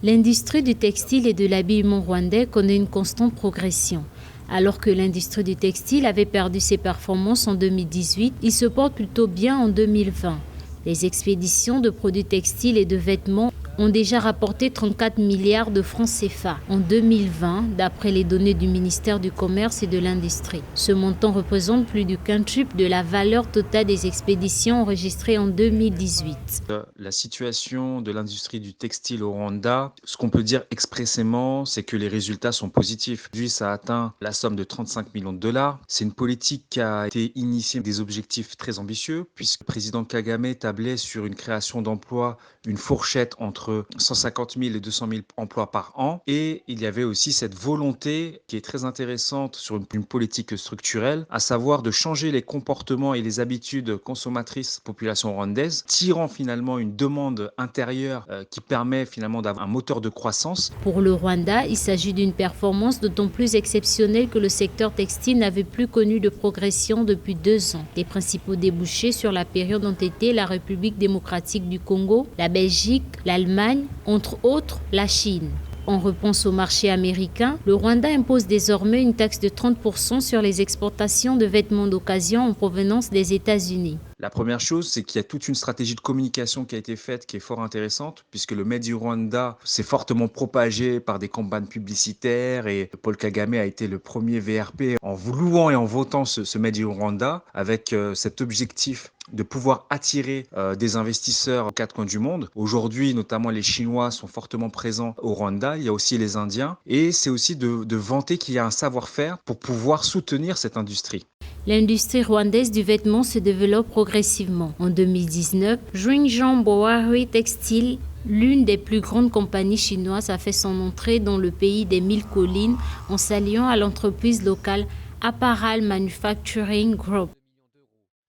L'industrie du textile et de l'habillement rwandais connaît une constante progression. Alors que l'industrie du textile avait perdu ses performances en 2018, il se porte plutôt bien en 2020. Les expéditions de produits textiles et de vêtements ont déjà rapporté 34 milliards de francs CFA en 2020, d'après les données du ministère du Commerce et de l'Industrie. Ce montant représente plus du quintuple de la valeur totale des expéditions enregistrées en 2018. La situation de l'industrie du textile au Rwanda, ce qu'on peut dire expressément, c'est que les résultats sont positifs. Aujourd'hui, ça a atteint la somme de 35 millions de dollars. C'est une politique qui a été initiée des objectifs très ambitieux, puisque le président Kagame tablait sur une création d'emplois, une fourchette entre 150 000 et 200 000 emplois par an. Et il y avait aussi cette volonté qui est très intéressante sur une politique structurelle, à savoir de changer les comportements et les habitudes consommatrices de la population rwandaise, tirant finalement une demande intérieure qui permet finalement d'avoir un moteur de croissance. Pour le Rwanda, il s'agit d'une performance d'autant plus exceptionnelle que le secteur textile n'avait plus connu de progression depuis 2 ans. Les principaux débouchés sur la période ont été la République démocratique du Congo, la Belgique, l'Allemagne, entre autres la Chine. En réponse au marché américain, le Rwanda impose désormais une taxe de 30% sur les exportations de vêtements d'occasion en provenance des États-Unis. La première chose, c'est qu'il y a toute une stratégie de communication qui a été faite, qui est fort intéressante, puisque le Made in Rwanda s'est fortement propagé par des campagnes publicitaires et Paul Kagame a été le premier VRP en louant et en votant ce Made in Rwanda avec cet objectif de pouvoir attirer des investisseurs aux 4 coins du monde. Aujourd'hui, notamment les Chinois sont fortement présents au Rwanda, il y a aussi les Indiens, et c'est aussi de vanter qu'il y a un savoir-faire pour pouvoir soutenir cette industrie. L'industrie rwandaise du vêtement se développe progressivement. En 2019, Jingjiang Bohari Textile, l'une des plus grandes compagnies chinoises, a fait son entrée dans le pays des 1000 collines en s'alliant à l'entreprise locale Apparel Manufacturing Group.